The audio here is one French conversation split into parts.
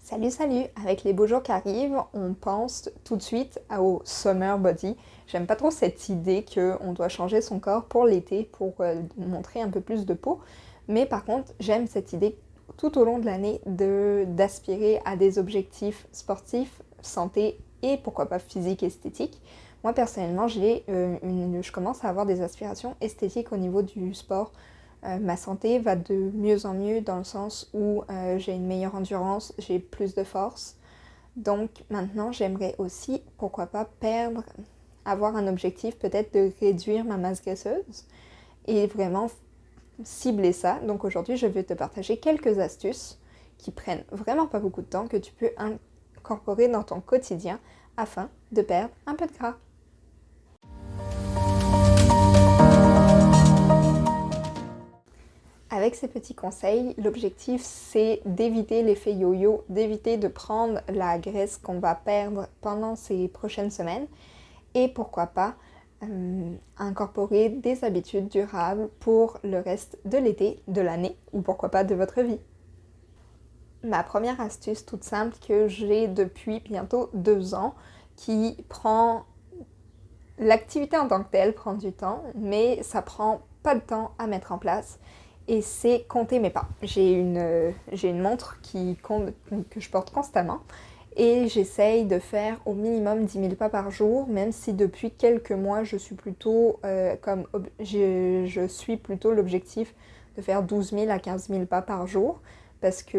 Salut, salut! Avec les beaux jours qui arrivent, on pense tout de suite au summer body. J'aime pas trop cette idée qu'on doit changer son corps pour l'été, pour montrer un peu plus de peau. Mais par contre, j'aime cette idée tout au long de l'année d'aspirer à des objectifs sportifs, santé et pourquoi pas physique, esthétique. Moi personnellement, je commence à avoir des aspirations esthétiques au niveau du sport. Ma santé va de mieux en mieux dans le sens où j'ai une meilleure endurance, j'ai plus de force. Donc maintenant, j'aimerais aussi, pourquoi pas, avoir un objectif peut-être de réduire ma masse graisseuse et vraiment cibler ça. Donc aujourd'hui, je vais te partager quelques astuces qui prennent vraiment pas beaucoup de temps, que tu peux incorporer dans ton quotidien afin de perdre un peu de gras. Avec ces petits conseils, l'objectif c'est d'éviter l'effet yo-yo, d'éviter de prendre la graisse qu'on va perdre pendant ces prochaines semaines et pourquoi pas incorporer des habitudes durables pour le reste de l'été, de l'année ou pourquoi pas de votre vie. Ma première astuce toute simple que j'ai depuis bientôt 2 ans qui prend... L'activité en tant que telle prend du temps, mais ça prend pas de temps à mettre en place. Et c'est compter mes pas. J'ai une montre que je porte constamment et j'essaye de faire au minimum 10 000 pas par jour, même si depuis quelques mois je suis plutôt je suis plutôt l'objectif de faire 12 000 à 15 000 pas par jour parce que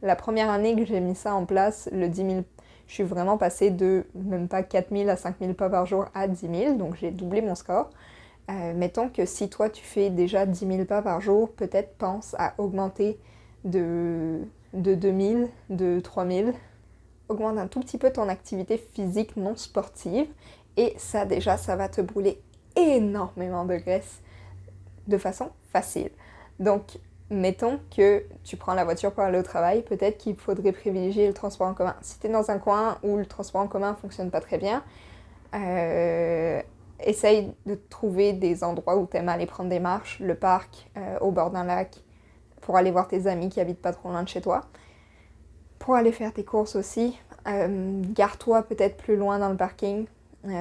la première année que j'ai mis ça en place, le 10 000, je suis vraiment passée de même pas 4 000 à 5 000 pas par jour à 10 000, donc j'ai doublé mon score. Mettons que si toi tu fais déjà 10 000 pas par jour, peut-être pense à augmenter de 2 000, de 3 000. Augmente un tout petit peu ton activité physique non sportive et ça déjà, ça va te brûler énormément de graisse de façon facile. Donc, mettons que tu prends la voiture pour aller au travail, peut-être qu'il faudrait privilégier le transport en commun. Si tu es dans un coin où le transport en commun ne fonctionne pas très bien, essaye de trouver des endroits où tu aimes aller prendre des marches, le parc, au bord d'un lac, pour aller voir tes amis qui habitent pas trop loin de chez toi. Pour aller faire tes courses aussi, gare-toi peut-être plus loin dans le parking,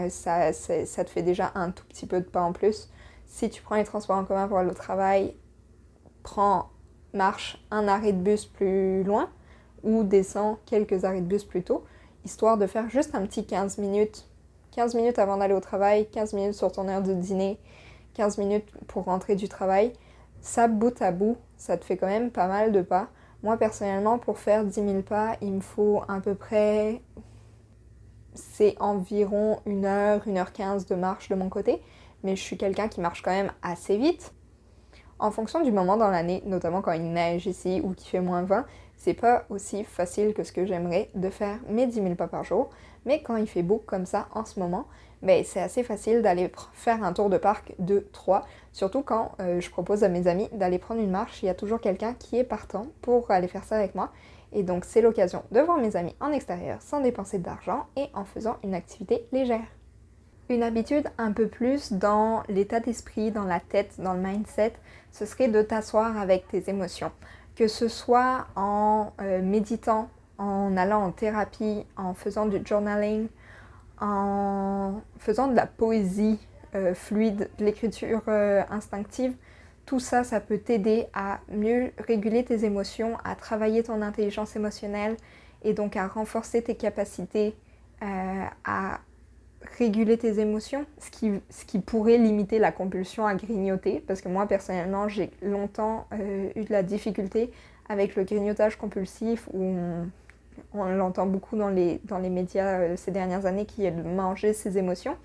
ça te fait déjà un tout petit peu de pas en plus. Si tu prends les transports en commun pour aller au travail, marche un arrêt de bus plus loin ou descends quelques arrêts de bus plus tôt, histoire de faire juste un petit 15 minutes. 15 minutes avant d'aller au travail, 15 minutes sur ton heure de dîner, 15 minutes pour rentrer du travail. Ça, bout à bout, ça te fait quand même pas mal de pas. Moi, personnellement, pour faire 10 000 pas, il me faut à peu près... C'est environ 1 heure, 1 h 15 de marche de mon côté. Mais je suis quelqu'un qui marche quand même assez vite. En fonction du moment dans l'année, notamment quand il neige ici ou qu'il fait -20, c'est pas aussi facile que ce que j'aimerais de faire mes 10 000 pas par jour. Mais quand il fait beau comme ça en ce moment, c'est assez facile d'aller faire un tour de parc de 3. Surtout quand je propose à mes amis d'aller prendre une marche, il y a toujours quelqu'un qui est partant pour aller faire ça avec moi. Et donc c'est l'occasion de voir mes amis en extérieur sans dépenser d'argent et en faisant une activité légère. Une habitude un peu plus dans l'état d'esprit, dans la tête, dans le mindset, ce serait de t'asseoir avec tes émotions. Que ce soit en méditant, en allant en thérapie, en faisant du journaling, en faisant de la poésie fluide, de l'écriture instinctive, tout ça, ça peut t'aider à mieux réguler tes émotions, à travailler ton intelligence émotionnelle et donc à renforcer tes capacités à réguler tes émotions, ce qui pourrait limiter la compulsion à grignoter, parce que moi personnellement j'ai longtemps eu de la difficulté avec le grignotage compulsif où on l'entend beaucoup dans les médias ces dernières années qui est de manger ses émotions.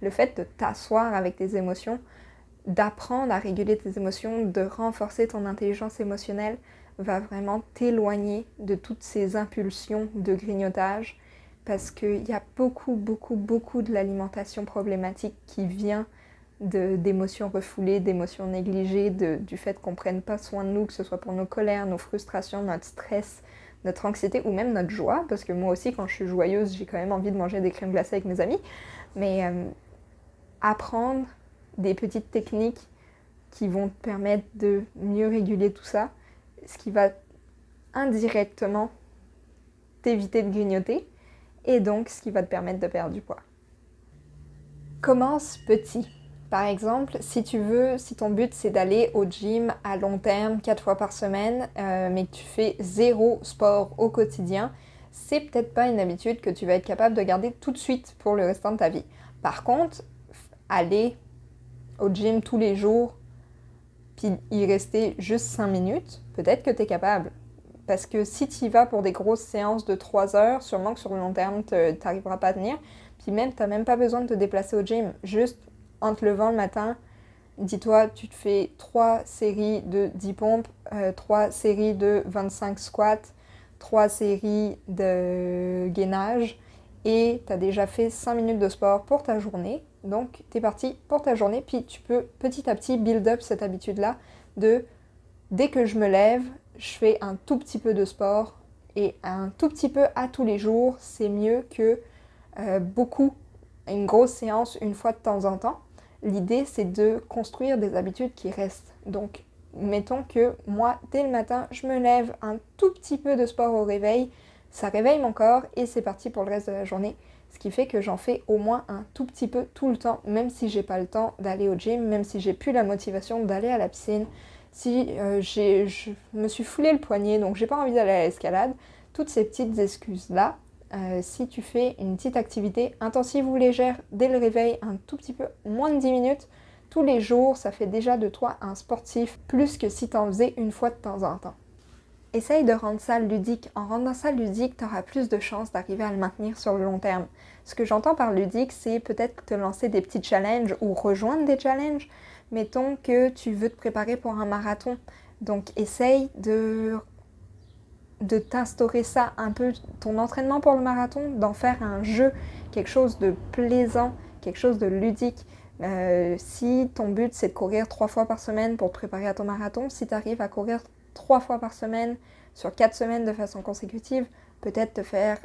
Le fait de t'asseoir avec tes émotions, d'apprendre à réguler tes émotions, de renforcer ton intelligence émotionnelle va vraiment t'éloigner de toutes ces impulsions de grignotage parce qu'il y a beaucoup de l'alimentation problématique qui vient d'émotions refoulées, d'émotions négligées, du fait qu'on ne prenne pas soin de nous, que ce soit pour nos colères, nos frustrations, notre stress, notre anxiété ou même notre joie, parce que moi aussi quand je suis joyeuse, j'ai quand même envie de manger des crèmes glacées avec mes amis, mais apprendre des petites techniques qui vont te permettre de mieux réguler tout ça, ce qui va indirectement t'éviter de grignoter et donc ce qui va te permettre de perdre du poids. Commence petit. Par exemple, si ton but c'est d'aller au gym à long terme 4 fois par semaine, mais que tu fais 0 sport au quotidien, c'est peut-être pas une habitude que tu vas être capable de garder tout de suite pour le restant de ta vie. Par contre, aller au gym tous les jours, puis y rester juste 5 minutes, peut-être que tu es capable. Parce que si tu y vas pour des grosses séances de 3 heures, sûrement que sur le long terme, tu n'arriveras pas à tenir. Puis même, tu n'as même pas besoin de te déplacer au gym. Juste en te levant le matin, dis-toi, tu te fais 3 séries de 10 pompes, 3 séries de 25 squats, 3 séries de gainage et tu as déjà fait 5 minutes de sport pour ta journée. Donc, tu es parti pour ta journée. Puis tu peux petit à petit build up cette habitude-là de dès que je me lève, je fais un tout petit peu de sport et un tout petit peu à tous les jours, c'est mieux que une grosse séance une fois de temps en temps. L'idée, c'est de construire des habitudes qui restent. Donc, mettons que moi, dès le matin, je me lève un tout petit peu de sport au réveil, ça réveille mon corps et c'est parti pour le reste de la journée. Ce qui fait que j'en fais au moins un tout petit peu tout le temps, même si j'ai pas le temps d'aller au gym, même si j'ai plus la motivation d'aller à la piscine, si je me suis foulé le poignet, donc j'ai pas envie d'aller à l'escalade, toutes ces petites excuses-là, si tu fais une petite activité intensive ou légère dès le réveil, un tout petit peu, moins de 10 minutes, tous les jours, ça fait déjà de toi un sportif, plus que si t'en faisais une fois de temps en temps. Essaye de rendre ça ludique. En rendant ça ludique, tu auras plus de chances d'arriver à le maintenir sur le long terme. Ce que j'entends par ludique, c'est peut-être te lancer des petits challenges ou rejoindre des challenges. Mettons que tu veux te préparer pour un marathon. Donc essaye de t'instaurer ça un peu, ton entraînement pour le marathon, d'en faire un jeu, quelque chose de plaisant, quelque chose de ludique. Si ton but c'est de courir 3 fois par semaine pour te préparer à ton marathon, si tu arrives à courir 3 fois par semaine sur 4 semaines de façon consécutive, peut-être te faire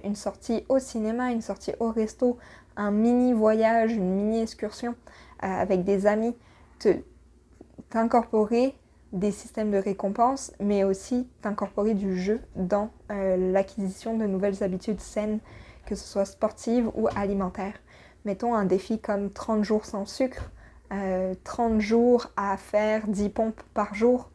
une sortie au cinéma, une sortie au resto, un mini voyage, une mini excursion avec des amis, t'incorporer des systèmes de récompense, mais aussi t'incorporer du jeu dans l'acquisition de nouvelles habitudes saines, que ce soit sportives ou alimentaires. Mettons un défi comme 30 jours sans sucre, 30 jours à faire 10 pompes par jour.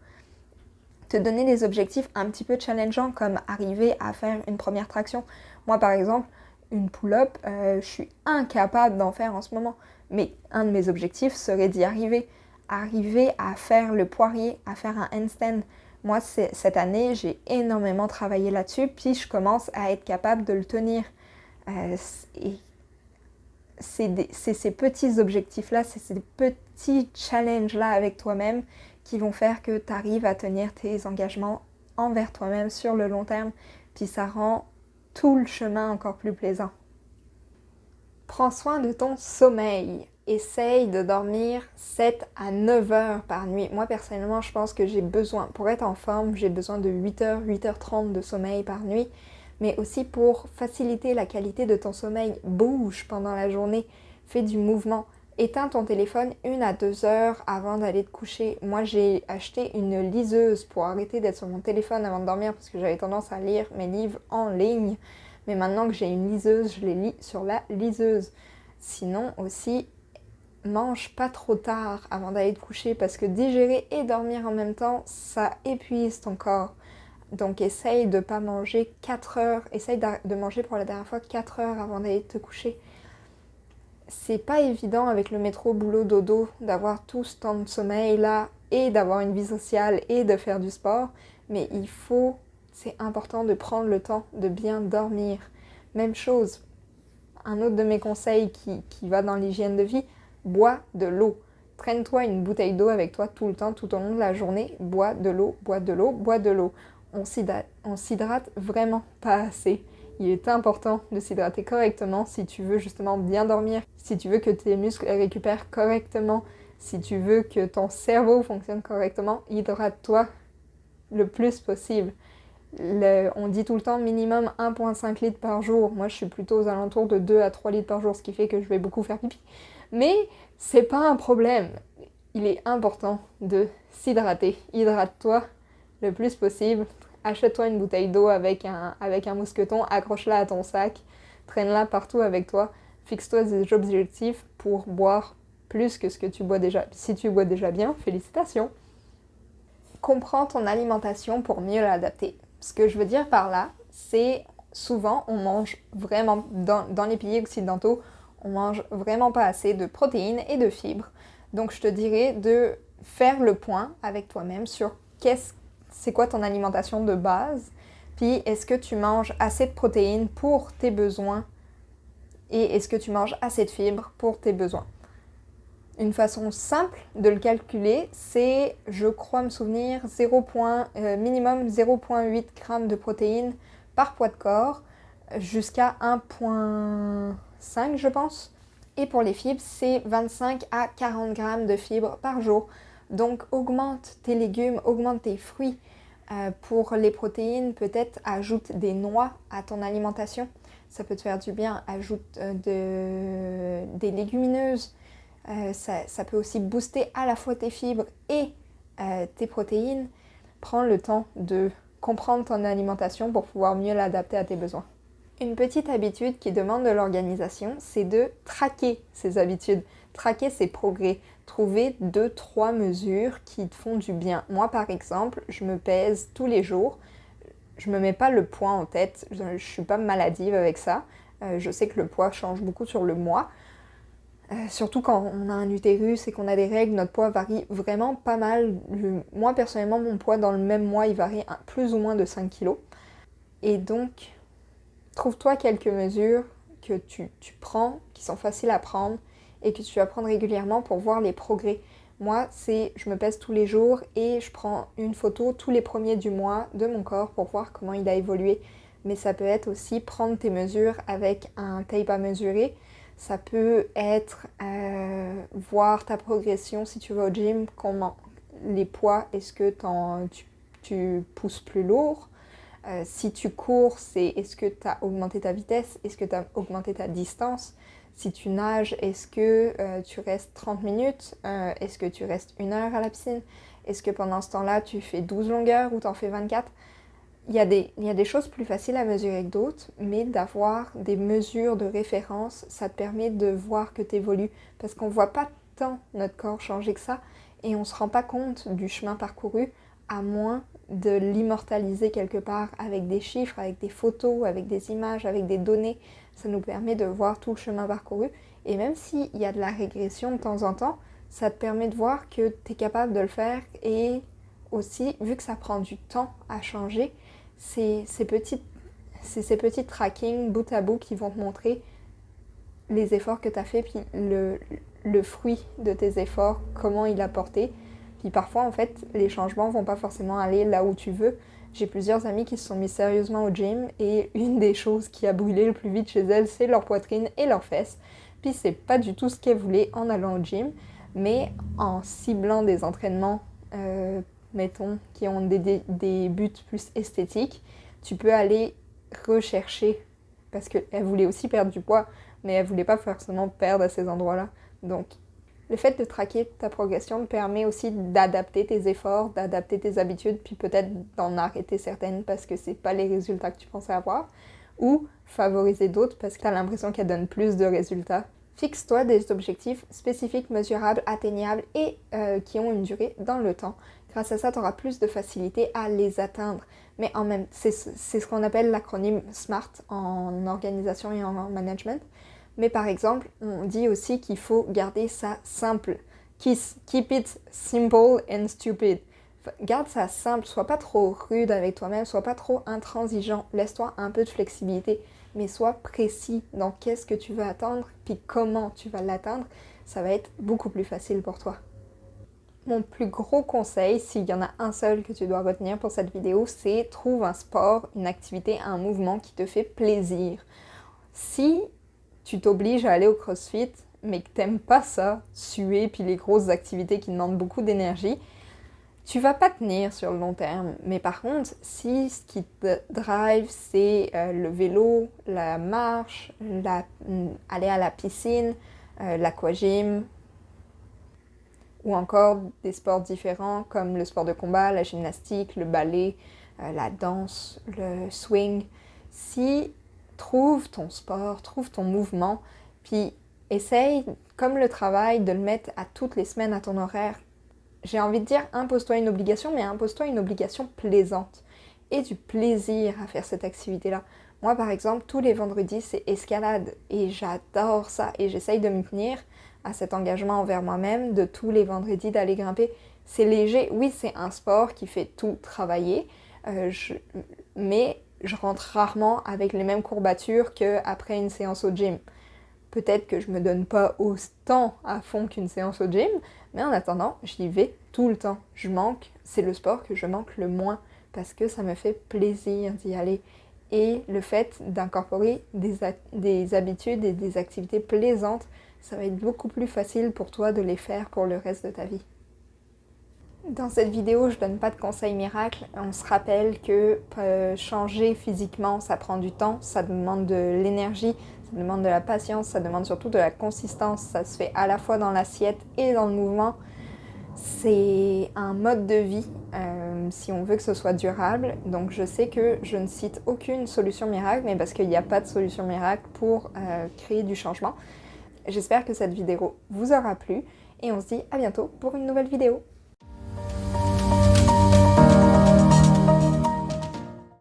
Te donner des objectifs un petit peu challengeants comme arriver à faire une première traction. Moi par exemple, une pull-up, je suis incapable d'en faire en ce moment. Mais un de mes objectifs serait d'y arriver. Arriver à faire le poirier, à faire un handstand. Moi, cette année, j'ai énormément travaillé là-dessus, puis je commence à être capable de le tenir. Et c'est ces petits objectifs-là, c'est ces petits challenges-là avec toi-même qui vont faire que tu arrives à tenir tes engagements envers toi-même sur le long terme, puis ça rend tout le chemin encore plus plaisant. Prends soin de ton sommeil. Essaye de dormir 7 à 9 heures par nuit. Moi personnellement, je pense que j'ai besoin, pour être en forme, j'ai besoin de 8 heures, 8h30 de sommeil par nuit. Mais aussi pour faciliter la qualité de ton sommeil, bouge pendant la journée, fais du mouvement. Éteins ton téléphone 1 à 2 heures avant d'aller te coucher. Moi, j'ai acheté une liseuse pour arrêter d'être sur mon téléphone avant de dormir parce que j'avais tendance à lire mes livres en ligne. Mais maintenant que j'ai une liseuse, je les lis sur la liseuse. Sinon aussi, mange pas trop tard avant d'aller te coucher parce que digérer et dormir en même temps, ça épuise ton corps. Donc essaye de pas manger 4 heures, essaye de manger pour la dernière fois 4 heures avant d'aller te coucher. C'est pas évident avec le métro, boulot, dodo d'avoir tout ce temps de sommeil là et d'avoir une vie sociale et de faire du sport, mais c'est important de prendre le temps de bien dormir. Même chose, un autre de mes conseils qui va dans l'hygiène de vie, bois de l'eau. Traîne-toi une bouteille d'eau avec toi tout le temps, tout au long de la journée, bois de l'eau, bois de l'eau, bois de l'eau. On s'hydrate vraiment pas assez. Il est important de s'hydrater correctement si tu veux justement bien dormir, si tu veux que tes muscles récupèrent correctement, si tu veux que ton cerveau fonctionne correctement, hydrate-toi le plus possible. On dit tout le temps minimum 1,5 litres par jour. Moi, je suis plutôt aux alentours de 2 à 3 litres par jour, ce qui fait que je vais beaucoup faire pipi. Mais c'est pas un problème. Il est important de s'hydrater. Hydrate-toi le plus possible. achète-toi une bouteille d'eau avec un mousqueton, accroche-la à ton sac, traîne-la partout avec toi, fixe-toi des objectifs pour boire plus que ce que tu bois déjà. Si tu bois déjà bien, félicitations. Comprends ton alimentation pour mieux l'adapter. Ce que je veux dire par là, c'est souvent on mange vraiment, dans les pays occidentaux, on mange vraiment pas assez de protéines et de fibres. Donc je te dirais de faire le point avec toi-même sur c'est quoi ton alimentation de base, puis est-ce que tu manges assez de protéines pour tes besoins et est-ce que tu manges assez de fibres pour tes besoins. Une façon simple de le calculer, c'est, je crois me souvenir, minimum 0,8 g de protéines par poids de corps, jusqu'à 1,5 je pense. Et pour les fibres, c'est 25 à 40 grammes de fibres par jour. Donc augmente tes légumes, augmente tes fruits. Pour les protéines, peut-être ajoute des noix à ton alimentation. Ça peut te faire du bien. Ajoute des légumineuses. Ça peut aussi booster à la fois tes fibres et tes protéines. Prends le temps de comprendre ton alimentation pour pouvoir mieux l'adapter à tes besoins. Une petite habitude qui demande de l'organisation, c'est de traquer ses habitudes, traquer ses progrès, trouver 2-3 mesures qui te font du bien. Moi par exemple, je me pèse tous les jours, je me mets pas le poids en tête, je suis pas maladive avec ça, je sais que le poids change beaucoup sur le mois. Surtout quand on a un utérus et qu'on a des règles, notre poids varie vraiment pas mal. Moi personnellement, mon poids dans le même mois, il varie plus ou moins de 5 kilos. Et donc, trouve-toi quelques mesures que tu prends, qui sont faciles à prendre et que tu vas prendre régulièrement pour voir les progrès. Moi, je me pèse tous les jours et je prends une photo tous les premiers du mois de mon corps pour voir comment il a évolué. Mais ça peut être aussi prendre tes mesures avec un tape à mesurer. Ça peut être voir ta progression si tu vas au gym, les poids, est-ce que tu pousses plus lourd? Si tu cours, est-ce que tu as augmenté ta vitesse? Est-ce que tu as augmenté ta distance? Si tu nages, est-ce que tu restes 30 minutes? Est-ce que tu restes 1 heure à la piscine? Est-ce que pendant ce temps-là, tu fais 12 longueurs ou t'en fais 24? Il y a des choses plus faciles à mesurer que d'autres, mais d'avoir des mesures de référence, ça te permet de voir que tu évolues. Parce qu'on ne voit pas tant notre corps changer que ça, et on ne se rend pas compte du chemin parcouru, à moins de l'immortaliser quelque part avec des chiffres, avec des photos, avec des images, avec des données. Ça nous permet de voir tout le chemin parcouru. Et même s'il y a de la régression de temps en temps, ça te permet de voir que tu es capable de le faire. Et aussi, vu que ça prend du temps à changer, c'est ces petits tracking bout à bout qui vont te montrer les efforts que tu as fait, puis le fruit de tes efforts, comment il a porté. Puis parfois, en fait, les changements vont pas forcément aller là où tu veux. J'ai plusieurs amies qui se sont mis sérieusement au gym et une des choses qui a brûlé le plus vite chez elles, c'est leur poitrine et leurs fesses. Puis c'est pas du tout ce qu'elles voulaient en allant au gym, mais en ciblant des entraînements, mettons, qui ont des buts plus esthétiques, tu peux aller rechercher, parce qu'elle voulait aussi perdre du poids, mais elle voulait pas forcément perdre à ces endroits-là. Donc, le fait de traquer ta progression te permet aussi d'adapter tes efforts, d'adapter tes habitudes, puis peut-être d'en arrêter certaines parce que c'est pas les résultats que tu pensais avoir, ou favoriser d'autres parce que tu as l'impression qu'elles donnent plus de résultats. Fixe-toi des objectifs spécifiques, mesurables, atteignables et qui ont une durée dans le temps. Grâce à ça, tu auras plus de facilité à les atteindre. Mais c'est ce qu'on appelle l'acronyme SMART en organisation et en management. Mais par exemple, on dit aussi qu'il faut garder ça simple. Keep it simple and stupid. Garde ça simple, sois pas trop rude avec toi-même, sois pas trop intransigeant, laisse-toi un peu de flexibilité, mais sois précis dans qu'est-ce que tu veux atteindre, puis comment tu vas l'atteindre, ça va être beaucoup plus facile pour toi. Mon plus gros conseil, s'il y en a un seul que tu dois retenir pour cette vidéo, c'est trouve un sport, une activité, un mouvement qui te fait plaisir. Si tu t'obliges à aller au CrossFit, mais que t'aimes pas ça, suer, puis les grosses activités qui demandent beaucoup d'énergie, tu vas pas tenir sur le long terme. Mais par contre, si ce qui te drive, c'est le vélo, la marche, aller à la piscine, l'aquagym, ou encore des sports différents comme le sport de combat, la gymnastique, le ballet, la danse, le swing. Si trouve ton sport, trouve ton mouvement, puis essaye, comme le travail, de le mettre à toutes les semaines à ton horaire. J'ai envie de dire, impose-toi une obligation, mais impose-toi une obligation plaisante et du plaisir à faire cette activité-là. Moi, par exemple, tous les vendredis, c'est escalade et j'adore ça et j'essaye de me tenir à cet engagement envers moi-même de tous les vendredis d'aller grimper. C'est léger, oui, c'est un sport qui fait tout travailler, mais je rentre rarement avec les mêmes courbatures qu'après une séance au gym. Peut-être que je me donne pas autant à fond qu'une séance au gym, mais en attendant, j'y vais tout le temps. C'est le sport que je manque le moins parce que ça me fait plaisir d'y aller. Et le fait d'incorporer des habitudes et des activités plaisantes, ça va être beaucoup plus facile pour toi de les faire pour le reste de ta vie. Dans cette vidéo, je donne pas de conseils miracles. On se rappelle que changer physiquement, ça prend du temps, ça demande de l'énergie, ça demande de la patience, ça demande surtout de la consistance. Ça se fait à la fois dans l'assiette et dans le mouvement. C'est un mode de vie si on veut que ce soit durable. Donc je sais que je ne cite aucune solution miracle, mais parce qu'il n'y a pas de solution miracle pour créer du changement. J'espère que cette vidéo vous aura plu et on se dit à bientôt pour une nouvelle vidéo.